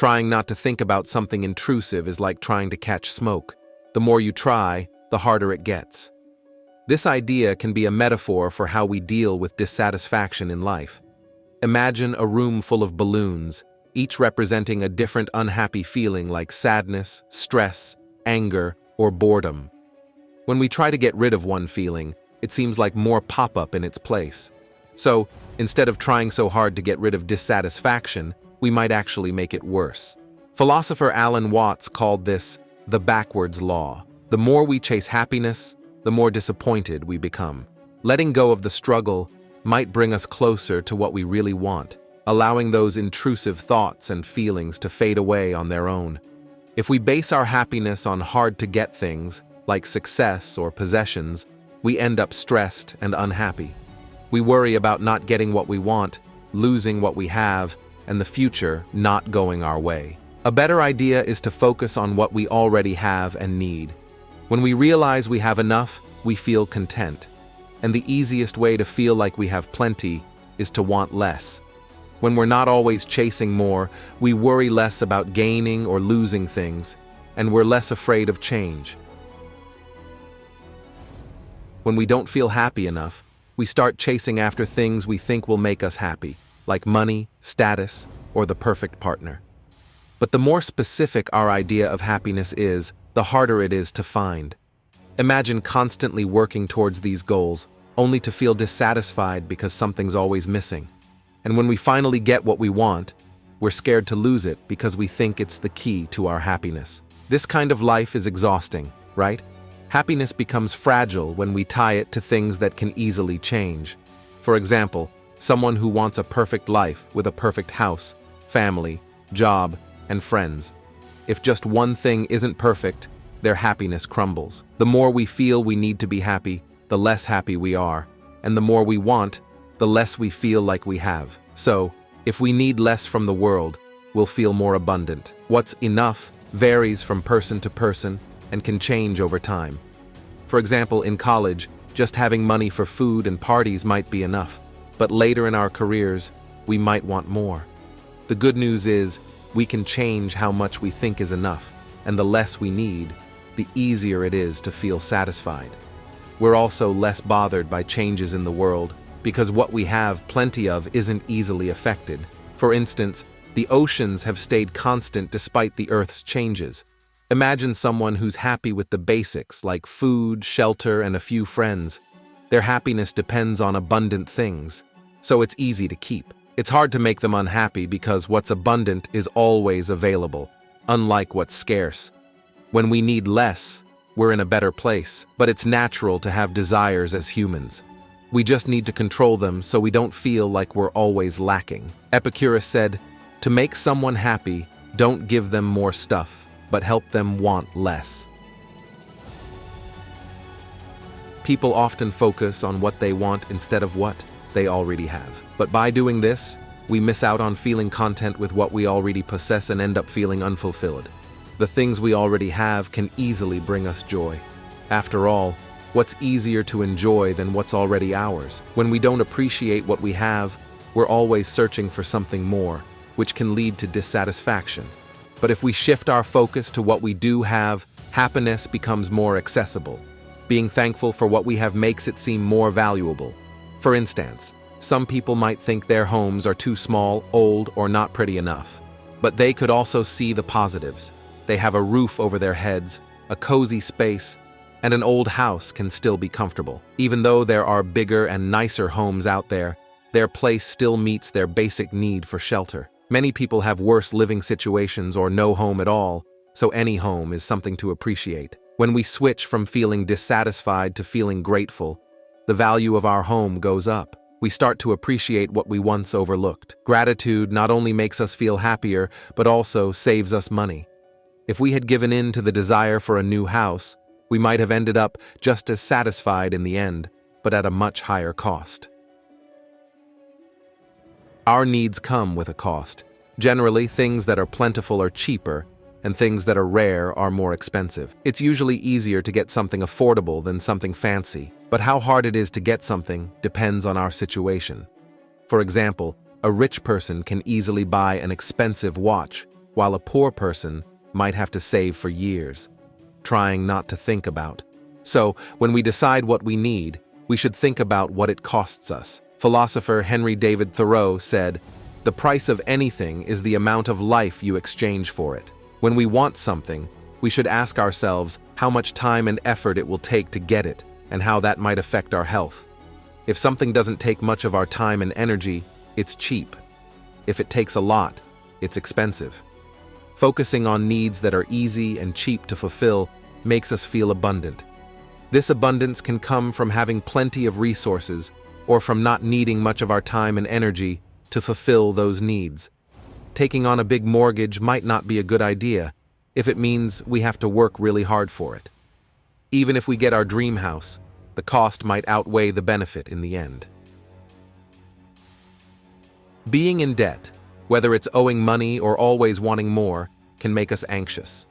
Trying not to think about something intrusive is like trying to catch smoke. The more you try, the harder it gets. This idea can be a metaphor for how we deal with dissatisfaction in life. Imagine a room full of balloons, each representing a different unhappy feeling like sadness, stress, anger, or boredom. When we try to get rid of one feeling, it seems like more pop up in its place. So, instead of trying so hard to get rid of dissatisfaction, we might actually make it worse. Philosopher Alan Watts called this the backwards law. The more we chase happiness, the more disappointed we become. Letting go of the struggle might bring us closer to what we really want, allowing those intrusive thoughts and feelings to fade away on their own. If we base our happiness on hard-to-get things, like success or possessions, we end up stressed and unhappy. We worry about not getting what we want, losing what we have, and the future not going our way. A better idea is to focus on what we already have and need. When we realize we have enough, we feel content. And the easiest way to feel like we have plenty is to want less. When we're not always chasing more, we worry less about gaining or losing things, and we're less afraid of change. When we don't feel happy enough, we start chasing after things we think will make us happy, like money, status, or the perfect partner. But the more specific our idea of happiness is, the harder it is to find. Imagine constantly working towards these goals, only to feel dissatisfied because something's always missing. And when we finally get what we want, we're scared to lose it because we think it's the key to our happiness. This kind of life is exhausting, right? Happiness becomes fragile when we tie it to things that can easily change. For example, someone who wants a perfect life with a perfect house, family, job, and friends. If just one thing isn't perfect, their happiness crumbles. The more we feel we need to be happy, the less happy we are. And the more we want, the less we feel like we have. So, if we need less from the world, we'll feel more abundant. What's enough varies from person to person and can change over time. For example, in college, just having money for food and parties might be enough, but later in our careers, we might want more. The good news is, we can change how much we think is enough, and the less we need, the easier it is to feel satisfied. We're also less bothered by changes in the world, because what we have plenty of isn't easily affected. For instance, the oceans have stayed constant despite the Earth's changes. Imagine someone who's happy with the basics, like food, shelter, and a few friends. Their happiness depends on abundant things, so it's easy to keep. It's hard to make them unhappy because what's abundant is always available, unlike what's scarce. When we need less, we're in a better place, but it's natural to have desires as humans. We just need to control them so we don't feel like we're always lacking. Epicurus said, "To make someone happy, don't give them more stuff, but help them want less." People often focus on what they want instead of what they already have. But by doing this, we miss out on feeling content with what we already possess and end up feeling unfulfilled. The things we already have can easily bring us joy. After all, what's easier to enjoy than what's already ours? When we don't appreciate what we have, we're always searching for something more, which can lead to dissatisfaction. But if we shift our focus to what we do have, happiness becomes more accessible. Being thankful for what we have makes it seem more valuable. For instance, some people might think their homes are too small, old, or not pretty enough. But they could also see the positives. They have a roof over their heads, a cozy space, and an old house can still be comfortable. Even though there are bigger and nicer homes out there, their place still meets their basic need for shelter. Many people have worse living situations or no home at all, so any home is something to appreciate. When we switch from feeling dissatisfied to feeling grateful, the value of our home goes up. We start to appreciate what we once overlooked. Gratitude not only makes us feel happier, but also saves us money. If we had given in to the desire for a new house, we might have ended up just as satisfied in the end, but at a much higher cost. Our needs come with a cost. Generally, things that are plentiful are cheaper, and things that are rare are more expensive. It's usually easier to get something affordable than something fancy, but how hard it is to get something depends on our situation. For example, a rich person can easily buy an expensive watch, while a poor person might have to save for years, trying not to think about. So, when we decide what we need, we should think about what it costs us. Philosopher Henry David Thoreau said, "The price of anything is the amount of life you exchange for it." When we want something, we should ask ourselves how much time and effort it will take to get it, and how that might affect our health. If something doesn't take much of our time and energy, it's cheap. If it takes a lot, it's expensive. Focusing on needs that are easy and cheap to fulfill makes us feel abundant. This abundance can come from having plenty of resources or from not needing much of our time and energy to fulfill those needs. Taking on a big mortgage might not be a good idea if it means we have to work really hard for it. Even if we get our dream house, the cost might outweigh the benefit in the end. Being in debt, whether it's owing money or always wanting more, can make us anxious.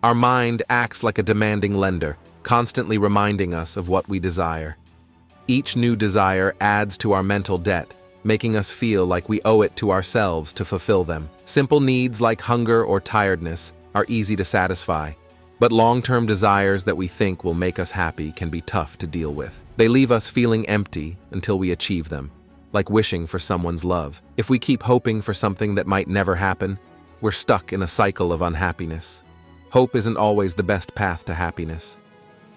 Our mind acts like a demanding lender, constantly reminding us of what we desire. Each new desire adds to our mental debt, making us feel like we owe it to ourselves to fulfill them. Simple needs like hunger or tiredness are easy to satisfy, but long-term desires that we think will make us happy can be tough to deal with. They leave us feeling empty until we achieve them, like wishing for someone's love. If we keep hoping for something that might never happen, we're stuck in a cycle of unhappiness. Hope isn't always the best path to happiness.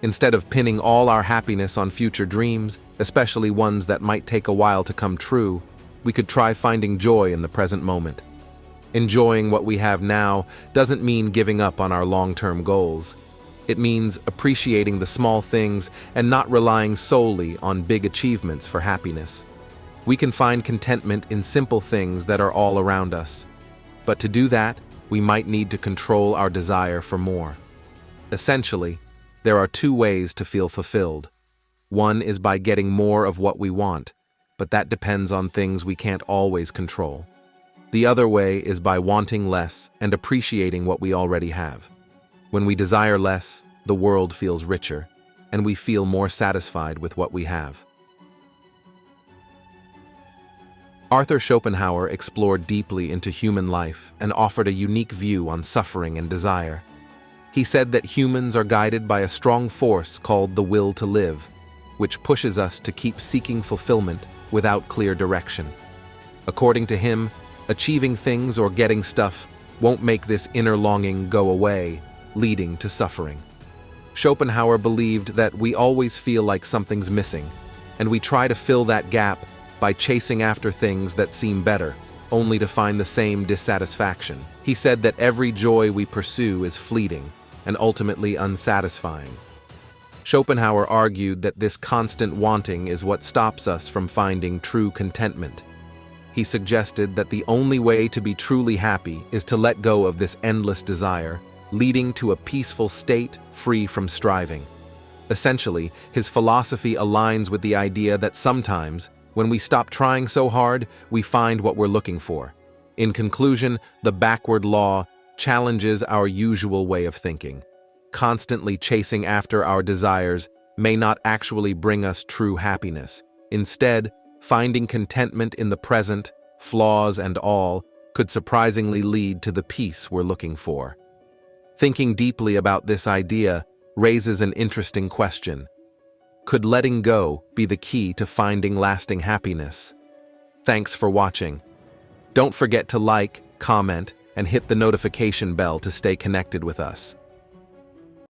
Instead of pinning all our happiness on future dreams, especially ones that might take a while to come true, we could try finding joy in the present moment. Enjoying what we have now doesn't mean giving up on our long-term goals. It means appreciating the small things and not relying solely on big achievements for happiness. We can find contentment in simple things that are all around us. But to do that, we might need to control our desire for more. Essentially, there are two ways to feel fulfilled. One is by getting more of what we want, but that depends on things we can't always control. The other way is by wanting less and appreciating what we already have. When we desire less, the world feels richer, and we feel more satisfied with what we have. Arthur Schopenhauer explored deeply into human life and offered a unique view on suffering and desire. He said that humans are guided by a strong force called the will to live, which pushes us to keep seeking fulfillment without clear direction. According to him, achieving things or getting stuff won't make this inner longing go away, leading to suffering. Schopenhauer believed that we always feel like something's missing, and we try to fill that gap by chasing after things that seem better, only to find the same dissatisfaction. He said that every joy we pursue is fleeting and ultimately unsatisfying. Schopenhauer argued that this constant wanting is what stops us from finding true contentment. He suggested that the only way to be truly happy is to let go of this endless desire, leading to a peaceful state free from striving. Essentially, his philosophy aligns with the idea that sometimes, when we stop trying so hard, we find what we're looking for. In conclusion, the backward law challenges our usual way of thinking. Constantly chasing after our desires may not actually bring us true happiness. Instead, finding contentment in the present, flaws and all, could surprisingly lead to the peace we're looking for. Thinking deeply about this idea raises an interesting question. Could letting go be the key to finding lasting happiness? Thanks for watching. Don't forget to like, comment, and hit the notification bell to stay connected with us.